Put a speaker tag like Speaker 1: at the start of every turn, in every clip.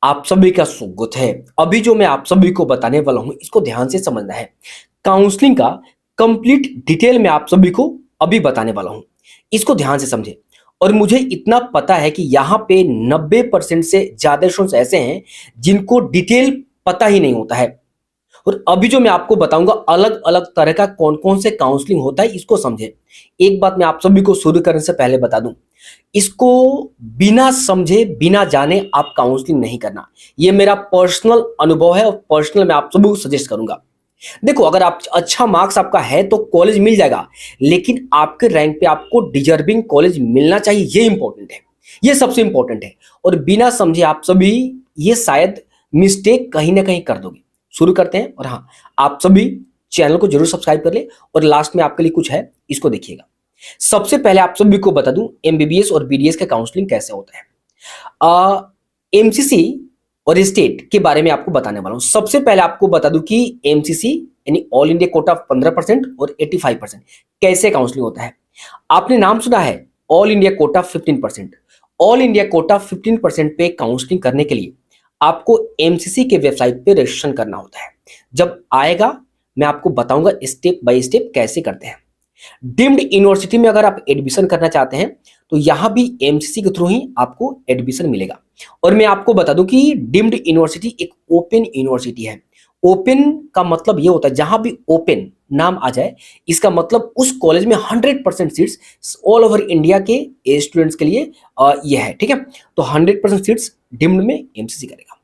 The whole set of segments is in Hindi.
Speaker 1: आप सभी का स्वागत है। अभी जो मैं आप सभी को बताने वाला हूं इसको ध्यान से समझना है। काउंसलिंग का कंप्लीट डिटेल में आप सभी को अभी बताने वाला हूं, इसको ध्यान से समझे। और मुझे इतना पता है कि यहाँ पे 90% से ज्यादा स्टूडेंट्स ऐसे हैं जिनको डिटेल पता ही नहीं होता है। और अभी जो मैं आपको बताऊंगा अलग अलग तरह का कौन कौन से काउंसलिंग होता है, इसको समझे। एक बात मैं आप सभी को शुरू करने से पहले बता दूं, इसको बिना समझे बिना जाने आप काउंसलिंग नहीं करना। ये मेरा पर्सनल अनुभव है और पर्सनल मैं आप सभी को सजेस्ट करूंगा। देखो, अगर आप अच्छा मार्क्स आपका है तो कॉलेज मिल जाएगा, लेकिन आपके रैंक पे आपको डिजर्विंग कॉलेज मिलना चाहिए, ये इंपॉर्टेंट है, ये सबसे इंपॉर्टेंट है। और बिना समझे आप सभी ये शायद मिस्टेक कहीं ना कहीं कर दोगे। शुरू करते हैं। और हाँ, आप सभी चैनल को जरूर सब्सक्राइब कर ले और लास्ट में आपके लिए कुछ है, इसको देखिएगा। सबसे पहले आप सभी को बता दूं एमबीबीएस और बीडीएस का काउंसलिंग कैसे होता है। एमसीसी और स्टेट के बारे में आपको बताने वाला हूं। सबसे पहले आपको बता दूं कि एमसीसी यानी ऑल इंडिया कोटा 15% और 85% कैसे काउंसलिंग होता है। आपने नाम सुना है all India Kota 15%। All India Kota 15% पे काउंसलिंग करने के लिए आपको एमसीसी के वेबसाइट पे रजिस्ट्रेशन करना होता है। जब आएगा मैं आपको बताऊंगा स्टेप बाय स्टेप कैसे करते हैं। डीम्ड यूनिवर्सिटी में अगर आप एडमिशन करना चाहते हैं तो यहां भी एमसीसी के थ्रू ही आपको एडमिशन मिलेगा। और मैं आपको बता दूं कि डीम्ड यूनिवर्सिटी एक ओपन यूनिवर्सिटी है। ओपन का मतलब ये होता है जहां भी ओपन नाम आ जाए, इसका मतलब उस कॉलेज में 100% सीट्स ऑल ओवर इंडिया के स्टूडेंट्स के लिए ये है। ठीक है, तो 100% सीट्स डीम्ड में एमसीसी करेगा।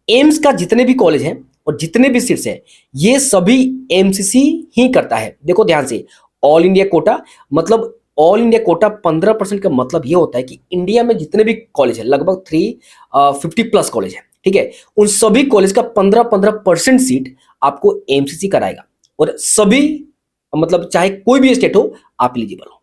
Speaker 1: एम्स का जितने भी कॉलेज हैं और जितने भी सीट्स हैं, ये सभी एमसीसी ही करता है। देखो ध्यान से, ऑल इंडिया कोटा मतलब ऑल इंडिया कोटा 15% का मतलब ये होता है कि इंडिया में जितने भी कॉलेज है, लगभग 350 प्लस कॉलेज है, ठीक है, उन सभी कॉलेज का 15% सीट आपको एमसीसी कराएगा। और सभी मतलब चाहे कोई भी स्टेट हो, आप एलिजिबल हो।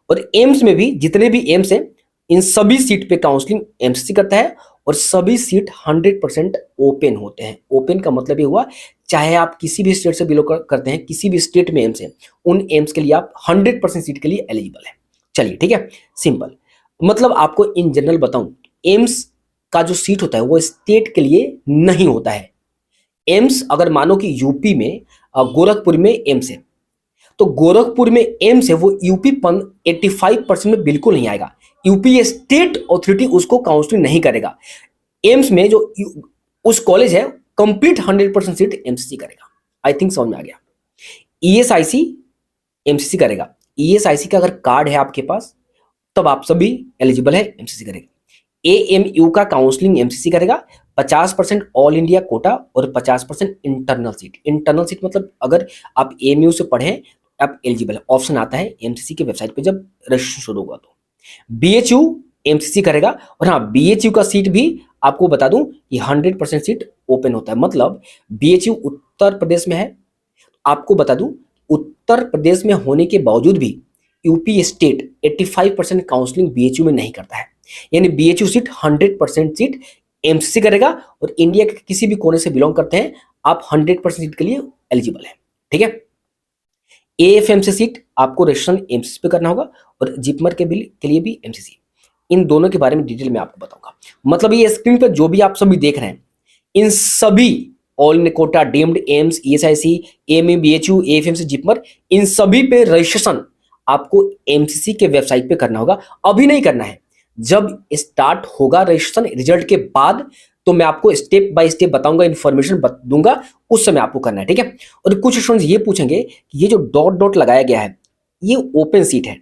Speaker 1: और एम्स में भी जितने भी एम्स हैं, इन सभी सीट पे काउंसलिंग एमसीसी करता है। और सभी सीट 100% ओपन होते हैं। ओपन का मतलब ये हुआ, चाहे आप किसी भी स्टेट से बिलोंग करते हैं, किसी भी स्टेट में एम्स है, उन एम्स के लिए आप 100% सीट के लिए एलिजिबल है। चलिए ठीक है, सिंपल। मतलब आपको इन जनरल बताऊं, एम्स का जो सीट होता है वो स्टेट के लिए नहीं होता है। एम्स अगर मानो कि यूपी में गोरखपुर में एम्स है, तो गोरखपुर में एम्स है, वो यूपी 85% में बिल्कुल नहीं आएगा। यूपी स्टेट अथॉरिटी उसको काउंसलिंग नहीं करेगा। एम्स में जो उस कॉलेज है, कंप्लीट 100% सीट एमसीसी करेगा। आई थिंक समझ में आ गया। ईएसआईसी एमसीसी करेगा। ईएसआईसी का अगर कार्ड है आपके पास, तब आप सभी एलिजिबल है, एमसीसी करेगा। एएमयू का काउंसलिंग एमसीसी करेगा। 50% ऑल इंडिया कोटा और 50% इंटरनल सीट। इंटरनल सीट मतलब अगर आप एएमयू से पढ़े, आप एलिजिबल है। ऑप्शन आता है एमसीसी के वेबसाइट पे जब रजिस्ट्रेशन शुरू होगा। तो बीएचयू एमसीसी करेगा। और हाँ, बीएचयू का सीट भी आपको बता दूं कि 100% सीट ओपन होता है। मतलब बीएचयू उत्तर प्रदेश में है। आपको बता दूं, उत्तर प्रदेश में होने के बावजूद भी यूपी स्टेट 85% काउंसलिंग बीएचयू में नहीं करता है। यानी बीएचयू सीट 100% सीट एमसीसी करेगा। और इंडिया के किसी भी कोने से बिलोंग करते हैं, आप 100% सीट के लिए एलिजिबल है। ठीक है, एएफएमसी सीट आपको रजिस्ट्रेशन एमसीसी पे करना होगा। और जिपमर के बिल के लिए भी एमसीसी। इन दोनों के बारे में डिटेल में आपको बताऊंगा। मतलब ये स्क्रीन पर जो भी आप सभी देख रहे हैं, इन सभी all India quota, deemed, AIIMS, ESIC, AMU, BHU, AFMC, JIPMER, इन सभी पे रजिस्ट्रेशन आपको एमसीसी के वेबसाइट पे करना होगा। अभी नहीं करना है, जब स्टार्ट होगा रजिस्ट्रेशन रिजल्ट के बाद, तो मैं आपको स्टेप बाय स्टेप बताऊंगा, इन्फॉर्मेशन दूंगा, उस समय आपको करना है। ठीक है। और कुछ स्टूडेंट्स ये पूछेंगे कि ये जो डॉट डॉट लगाया गया है, ये ओपन सीट है,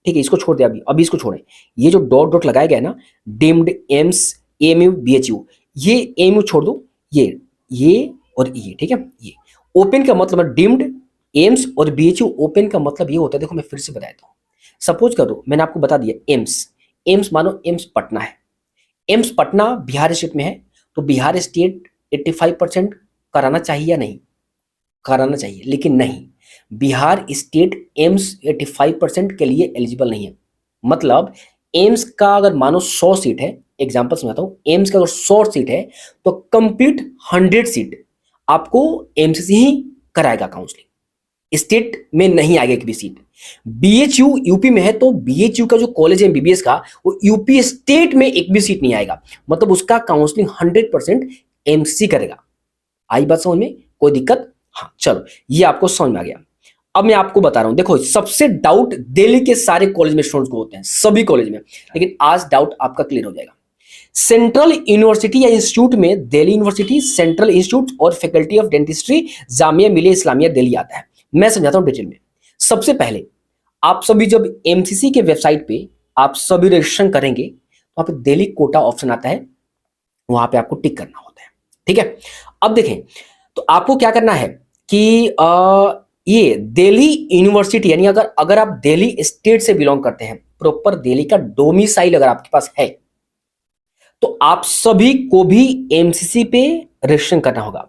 Speaker 1: ठीक है, इसको छोड़ दे, अभी अभी इसको छोड़ें। ये जो डॉट डॉट लगाया गया है ना, डीम्ड, एम्स, एएमयू, बीएचयू, ये एएमयू छोड़ दो, ये और ये, ठीक है। ये ओपन का मतलब डीम्ड, एम्स और बीएचयू। ओपन का मतलब ये होता है, देखो मैं फिर से बता देता हूँ। सपोज करो, मैंने आपको बता दिया एम्स। एम्स मानो एम्स पटना है। एम्स पटना बिहार स्टेट में है, तो बिहार स्टेट 85% कराना चाहिए या नहीं? कराना चाहिए, लेकिन नहीं, बिहार स्टेट एम्स 85% के लिए एलिजिबल नहीं है। मतलब एम्स का अगर मानो 100 सीट है, एग्जांपल समझाता हूं, एम्स का अगर 100 सीट है तो कंप्लीट 100 सीट आपको एमसीसी ही कराएगा काउंसलिंग। स्टेट में नहीं आएगा एक भी सीट। बीएचयू यूपी में है तो बीएचयू का जो कॉलेज है एमबीबीएस का, वो यूपी स्टेट में एक भी सीट नहीं आएगा, मतलब उसका काउंसलिंग 100% एमसीसी करेगा। आई बात समझ में, कोई दिक्कत? हाँ चलो, ये आपको समझ में आ गया। अब मैं आपको बता रहा हूं, देखो सबसे डाउट दिल्ली के सारे कॉलेज में स्टूडेंट्स को होते हैं, सभी कॉलेज में, लेकिन आज डाउट आपका क्लियर हो जाएगा। सेंट्रल यूनिवर्सिटी या इंस्टीट्यूट में दिल्ली यूनिवर्सिटी, सेंट्रल इंस्टीट्यूट और faculty of dentistry Jamia Millia Islamia Delhi आता है। मैं समझाता हूं डिटेल में। सबसे पहले आप सभी जब एमसीसी के वेबसाइट पे आप सभी रजिस्ट्रेशन करेंगे तो वहां पे दिल्ली कोटा ऑप्शन आता है, वहां पे आपको टिक करना होता है। ठीक है, अब देखें तो आपको क्या करना है कि ये दिल्ली यूनिवर्सिटी यानी अगर आप दिल्ली स्टेट से बिलोंग करते हैं, प्रॉपर दिल्ली का डोमिसाइल अगर आपके पास है, तो आप सभी को भी एमसीसी पे रजिस्ट्रेशन करना होगा।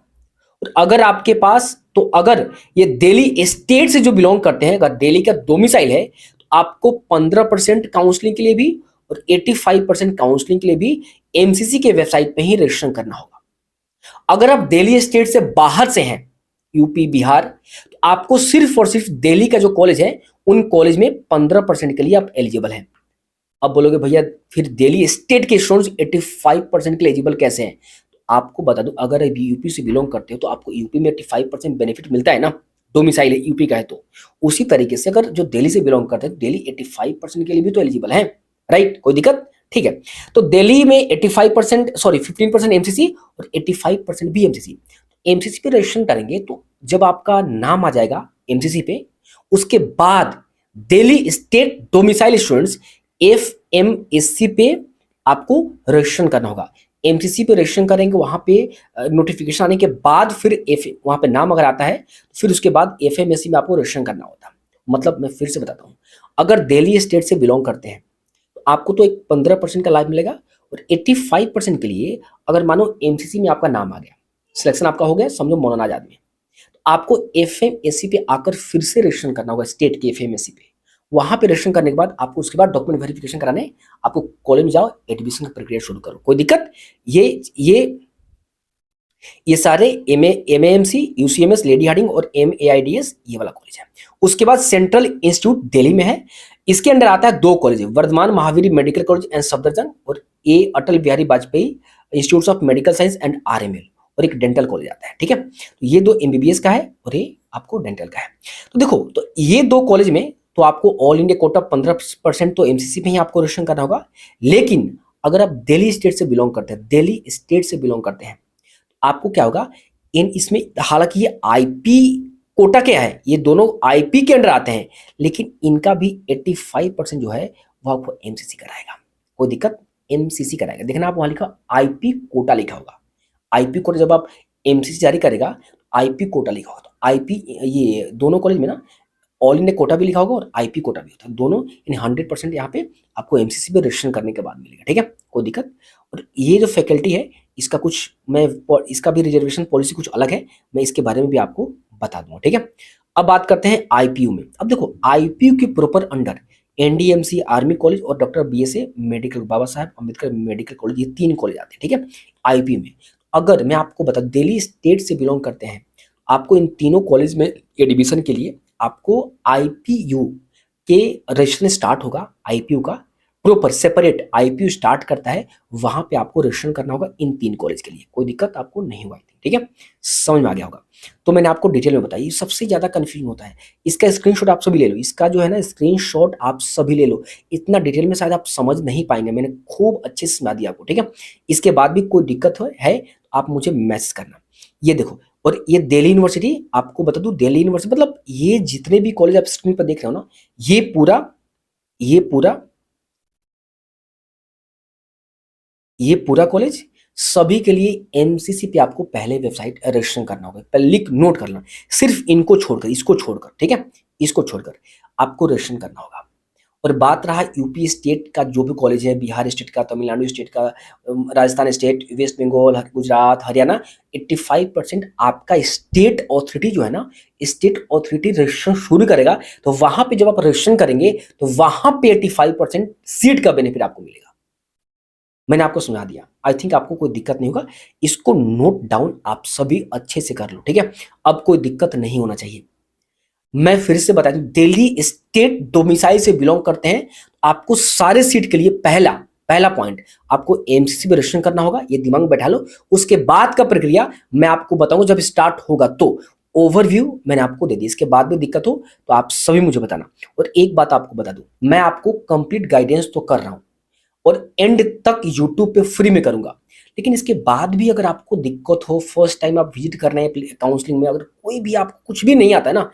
Speaker 1: और अगर आपके पास, तो अगर ये दिल्ली स्टेट से जो बिलोंग करते हैं, अगर दिल्ली का डोमिसाइल है, तो आपको 15% काउंसलिंग के लिए भी और 85% काउंसलिंग के लिए भी एमसीसी के वेबसाइट पे ही रजिस्ट्रेशन करना होगा। अगर आप दिल्ली स्टेट से बाहर से हैं, यूपी बिहार, तो आपको सिर्फ और सिर्फ दिल्ली का जो कॉलेज है उन कॉलेज में 15% के लिए आप एलिजिबल हैं। अब बोलोगे भैया फिर दिल्ली स्टेट के स्टूडेंट्स 85% के लिए एलिजिबल कैसे हैं? तो आपको बता दूं, अगर अभी यूपी से बिलोंग करते हो तो आपको यूपी में 85% बेनिफिट मिलता है ना, डोमिसाइल यूपी का है तो। उसी तरीके से अगर जो दिल्ली से बिलोंग करते हैं, दिल्ली 85% के लिए भी तो एलिजिबल है, राइट? कोई दिक्कत? ठीक है, तो दिल्ली में 85%, सॉरी 15% एमसीसी और 85% भी एमसीसी। एमसीसी पे रजिस्ट्रेशन करेंगे तो जब आपका नाम आ जाएगा एमसीसी पे, उसके बाद दिल्ली स्टेट डोमिसाइल स्टूडेंट्स एफएमएससी पे आपको रजिस्ट्रेशन करना होगा। एमसीसी पे रजिस्ट्रेशन करेंगे, वहां पे नोटिफिकेशन आने के बाद फिर वहां पे नाम अगर आता है तो फिर उसके बाद एफएमएससी में आपको रजिस्ट्रेशन करना होता है। मतलब मैं फिर से बताता हूँ, अगर दिल्ली स्टेट से बिलोंग करते हैं तो आपको तो एक 15% का लाभ मिलेगा, और 85% के लिए अगर मानो एमसीसी में आपका नाम आ गया, सिलेक्शन आपका हो गया, समझो मौलाना आजाद में, तो आपको एफएमएससी पे आकर फिर से रजिस्ट्रेशन करना होगा स्टेट के एफएमएससी पे। वहां पे रजिस्ट्रेशन करने के बाद आपको उसके बाद डॉक्यूमेंट वेरिफिकेशन कराने आपको कॉलेज में जाओ, एडमिशन की प्रक्रिया शुरू करो। कोई दिक्कत? ये सारे एमएएमसी, यूसीएमएस, लेडी हार्डिंग और एमएआईडीएस ये वाला कॉलेज है। उसके बाद सेंट्रल इंस्टीट्यूट दिल्ली में है, इसके अंदर आता है 2 college, Vardhman Mahavir medical college and Safdarjung, और ए Atal Bihari Vajpayee institute of medical science and RML, और एक डेंटल कॉलेज आता है। ठीक है, तो ये 2 एमबीबीएस का है और ये आपको डेंटल का है। तो देखो, तो ये 2 कॉलेज में तो आपको ऑल इंडिया कोटा 15% तो एमसीसी में ही आपको रजिस्ट्रेशन करना होगा। लेकिन अगर आप दिल्ली स्टेट से बिलोंग करते हैं, दिल्ली स्टेट से बिलोंग करते हैं, आपको क्या होगा, इसमें हालांकि ये आईपी कोटा क्या है, ये दोनों आईपी के अंडर आते हैं, लेकिन इनका भी 85% जो है वो आपको एमसीसी कराएगा। कोई दिक्कत? एमसीसी कराएगा। देखना आप वहां लिखा आईपी कोटा लिखा होगा। आईपी कोटा जब आप एमसीसी जारी करेगा, आईपी कोटा लिखा होगा। तो आईपी, ये दोनों कॉलेज में ना ऑल इंडिया कोटा भी लिखा होगा और आईपी कोटा भी होता है, दोनों इन 100% यहाँ पे आपको एमसीसी पे रजिस्ट्रेशन करने के बाद मिलेगा। ठीक है, कोई दिक्कत? और ये जो फैकल्टी है, इसका कुछ मैं, इसका भी रिजर्वेशन पॉलिसी कुछ अलग है, मैं इसके बारे में भी आपको बता दूंगा। ठीक है, अब बात करते हैं आईपीयू में। अब देखो, आईपीयू के proper under NDMC army college और doctor BSA medical, Baba Saheb Ambedkar medical college, ये 3 कॉलेज आते हैं। ठीक है, आईपीयू में अगर मैं आपको बता, दिल्ली स्टेट से बिलोंग करते हैं, आपको इन तीनों कॉलेज में एडमिशन के लिए आपको आईपीयू के रजिस्ट्रेशन स्टार्ट होगा। आईपीयू का प्रॉपर सेपरेट आईपीयू स्टार्ट करता है, वहां पे आपको रजिस्ट्रेशन करना होगा इन 3 कॉलेज के लिए। कोई दिक्कत आपको नहीं हुआ? ठीक है, समझ में आ गया होगा। तो मैंने आपको डिटेल में बताया, सबसे ज्यादा कंफ्यूजन होता है। इसका स्क्रीनशॉट आप सभी ले लो, इसका जो है ना स्क्रीनशॉट आप सभी ले लो। इतना डिटेल में शायद आप समझ नहीं पाएंगे, मैंने खूब अच्छे से समझा दिया आपको। ठीक है, इसके बाद भी कोई दिक्कत है तो आप मुझे मैसेज करना। ये देखो, और ये दिल्ली यूनिवर्सिटी, आपको बता दूं, दिल्ली यूनिवर्सिटी मतलब ये जितने भी कॉलेज आप स्क्रीन पर देख रहे हो ना, ये पूरा कॉलेज सभी के लिए एमसीसी पे आपको पहले वेबसाइट रजिस्ट्रेशन करना होगा। पहले लिख नोट कर लेना, सिर्फ इनको छोड़कर, इसको छोड़कर, ठीक है, इसको छोड़कर आपको रजिस्ट्रेशन करना होगा। और बात रहा यूपी स्टेट का जो भी कॉलेज है, बिहार स्टेट का, तमिलनाडु स्टेट का, राजस्थान स्टेट, वेस्ट बंगाल, गुजरात, हरियाणा, 85% आपका स्टेट अथॉरिटी जो है ना, स्टेट अथॉरिटी रजिस्ट्रेशन शुरू करेगा। तो वहां पे जब आप रजिस्ट्रेशन करेंगे तो वहां पे 85% सीट का बेनिफिट आपको मिलेगा। मैंने आपको सुना दिया, आई थिंक आपको कोई दिक्कत नहीं होगा। इसको नोट डाउन आप सभी अच्छे से कर लो। ठीक है, अब कोई दिक्कत नहीं होना चाहिए। मैं फिर से बता दूं, दिल्ली स्टेट डोमिसाइल से बिलोंग करते हैं, आपको सारे सीट के लिए पहला पहला पॉइंट आपको एमसीसी में रजिस्ट्रेशन करना होगा, ये दिमाग में बैठा लो। उसके बाद का प्रक्रिया मैं आपको बताऊंगा जब स्टार्ट होगा। तो ओवरव्यू मैंने आपको दे दी, इसके बाद भी दिक्कत हो तो आप सभी मुझे बताना। और एक बात आपको बता दूं, मैं आपको कंप्लीट गाइडेंस तो कर रहा हूं और एंड तक यूट्यूब पे फ्री में करूंगा, लेकिन इसके बाद भी अगर आपको दिक्कत हो, फर्स्ट टाइम आप विजिट कर रहे हैं काउंसलिंग में, अगर कोई भी आपको कुछ भी नहीं आता है ना,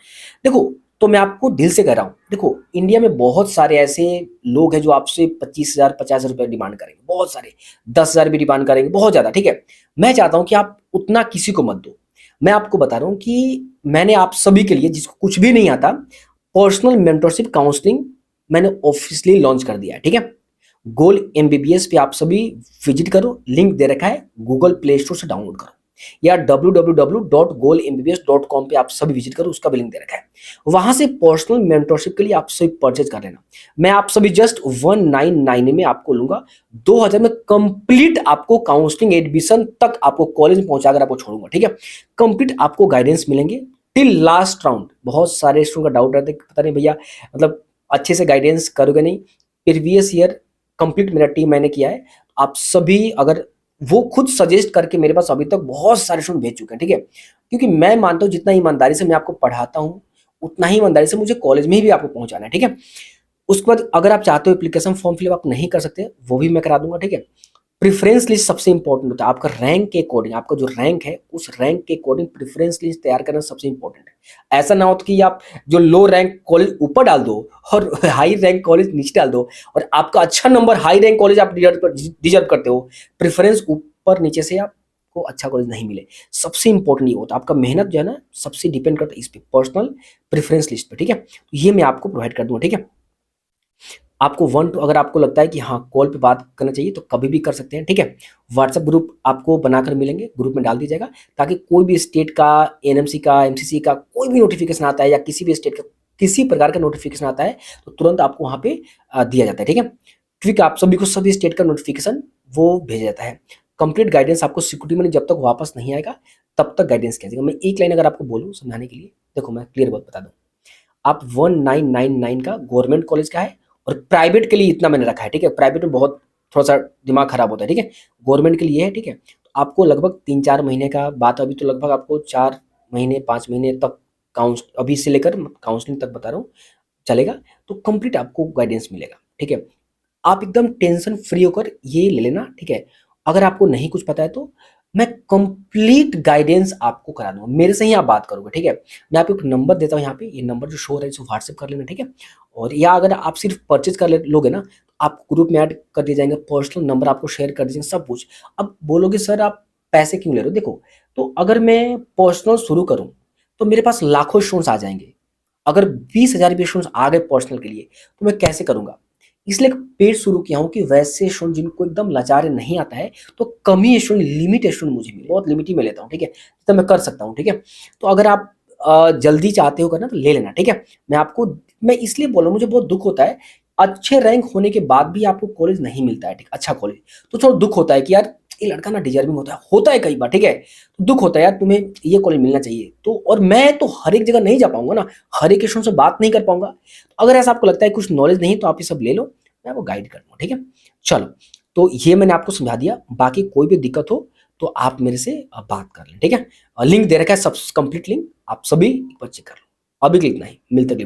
Speaker 1: देखो, तो मैं आपको दिल से कह रहा हूँ, देखो इंडिया में बहुत सारे ऐसे लोग हैं जो आपसे 25,000 50,000 रुपये डिमांड करेंगे, बहुत सारे 10,000 भी डिमांड करेंगे, बहुत ज़्यादा, ठीक है। मैं चाहता हूँ कि आप उतना किसी को मत दो। मैं आपको बता रहा हूँ कि मैंने आप सभी के लिए, जिसको कुछ भी नहीं आता, पर्सनल मेंटरशिप काउंसलिंग मैंने ऑफिशियली लॉन्च कर दिया है, ठीक है। गोल एमबीबीएस पे आप सभी विजिट करो, लिंक दे रखा है, गूगल प्ले स्टोर से डाउनलोड करो, या www.golembbs.com पे आप सभी विजिट करो, उसका भी लिंक दे रखा है। वहां से पर्सनल मेंटरशिप के लिए आप सभी परचेज कर लेना। मैं आप सभी जस्ट 199 में आपको लूंगा, 2000 में कंप्लीट आपको काउंसलिंग एडमिशन तक आपको कॉलेज में पहुंचाकर आपको छोड़ूंगा, ठीक है। कंप्लीट आपको गाइडेंस मिलेंगे टिल लास्ट राउंड। बहुत सारे स्टूडेंट का डाउट रहता है कि पता नहीं भैया, मतलब अच्छे से गाइडेंस करोगे नहीं। प्रीवियस ईयर कंप्लीट मेरा टीम मैंने किया है, आप सभी अगर वो खुद सजेस्ट करके मेरे पास अभी तक बहुत सारे स्टूडेंट भेज चुके हैं, ठीक है। क्योंकि मैं मानता हूँ जितना ईमानदारी से मैं आपको पढ़ाता हूँ, उतना ही ईमानदारी से मुझे कॉलेज में भी आपको पहुंचाना है, ठीक है। उसके बाद अगर आप चाहते हो एप्लीकेशन फॉर्म फिलअप आप नहीं कर सकते, वो भी मैं करा दूंगा, ठीक है। प्रेफरेंस लिस्ट सबसे इंपॉर्टेंट होता है, आपका रैंक के अकॉर्डिंग, आपका जो रैंक है उस रैंक के अकॉर्डिंग प्रेफरेंस लिस्ट तैयार करना सबसे इंपॉर्टेंट है। ऐसा ना हो कि आप जो लो रैंक कॉलेज ऊपर डाल दो और हाई रैंक कॉलेज नीचे डाल दो, और आपका अच्छा नंबर हाई रैंक कॉलेज आप डिजर्व करते हो, प्रेफरेंस ऊपर नीचे से आपको अच्छा कॉलेज नहीं मिले। सबसे इंपॉर्टेंट ये होता है, आपका मेहनत जो है ना सबसे डिपेंड करता है इस पे, पर्सनल प्रेफरेंस लिस्ट पे, ठीक है। ये मैं आपको प्रोवाइड कर दूंगा, ठीक है। आपको अगर आपको लगता है कि हाँ कॉल पे बात करना चाहिए तो कभी भी कर सकते हैं, ठीक है। व्हाट्सएप ग्रुप आपको बनाकर मिलेंगे, ग्रुप में डाल दिया जाएगा, ताकि कोई भी स्टेट का, एनएमसी का, एमसीसी का कोई भी नोटिफिकेशन आता है या किसी भी स्टेट का किसी प्रकार का नोटिफिकेशन आता है तो तुरंत आपको वहाँ पे दिया जाता है, ठीक है। क्योंकि आप सभी को सभी स्टेट का नोटिफिकेशन वो भेजा जाता है। कंप्लीट गाइडेंस आपको सिक्योरिटी मनी जब तक वापस नहीं आएगा तब तक गाइडेंस किया जाएगा। मैं एक लाइन अगर आपको बोलूँ समझाने के लिए, देखो मैं क्लियर बात बता दूँ, आप 1999 का गवर्नमेंट कॉलेज का है, और प्राइवेट के लिए इतना मैंने रखा है, ठीक है। प्राइवेट में बहुत थोड़ा सा दिमाग खराब होता है, ठीक है। गवर्नमेंट के लिए है, ठीक है। तो आपको लगभग 3-4 महीने का बात, अभी तो लगभग आपको 4 महीने 5 महीने तक अभी से लेकर काउंसलिंग तक बता रहा हूँ चलेगा, तो कंप्लीट आपको गाइडेंस मिलेगा, ठीक है। आप एकदम टेंशन फ्री होकर ये ले लेना, ठीक है। अगर आपको नहीं कुछ पता है तो मैं कंप्लीट गाइडेंस आपको करा दूंगा, मेरे से ही आप बात करोगे, ठीक है। मैं आपको एक नंबर देता हूँ यहाँ पे, ये नंबर जो शो हो रहा है इसे व्हाट्सएप कर लेना, ठीक है। और या अगर आप सिर्फ परचेज कर लोगे ना, आप ग्रुप में ऐड कर दिए जाएंगे, पर्सनल नंबर आपको शेयर कर दीजिए सब कुछ। अब बोलोगे सर आप पैसे क्यों ले रहे हो, देखो, तो अगर मैं पर्सनल शुरू करूँ तो मेरे पास लाखों स्टूडेंट्स आ जाएंगे। अगर 20,000 भी स्टूडेंट्स आ गए पर्सनल के लिए तो मैं कैसे करूंगा, इसलिए पेज शुरू किया हूँ कि वैसे स्टूडेंट जिनको एकदम लाचार नहीं आता है तो कम ही स्टूडेंट, लिमिट स्टूडेंट मुझे मिले, बहुत लिमिट ही में लेता हूँ, ठीक है, जितना मैं कर सकता हूँ, ठीक है। तो अगर आप जल्दी चाहते हो करना तो ले लेना, ठीक है। मैं इसलिए बोल रहा हूँ, मुझे बहुत दुख होता है अच्छे रैंक होने के बाद भी आपको कॉलेज नहीं मिलता है, ठीक, अच्छा कॉलेज, तो थोड़ा दुख होता है कि यार ये लड़का ना डिजर्विंग होता है कई बार, ठीक है। तो दुख होता है यार, तुम्हें ये कॉलेज मिलना चाहिए। तो और मैं तो हर एक जगह नहीं जा पाऊंगा ना, हर एक स्टूडेंट से बात नहीं कर पाऊंगा। तो अगर ऐसा आपको लगता है कुछ नॉलेज नहीं तो आप ये सब ले लो, मैं आपको गाइड कर दूंगा, ठीक है। चलो, तो ये मैंने आपको समझा दिया, बाकी कोई भी दिक्कत हो तो आप मेरे से बात कर लें, ठीक है। लिंक दे रखा है, सब कंप्लीट लिंक, आप सभी एक बार चेक कर लो। अभी के लिए इतना ही, मिलते हैं।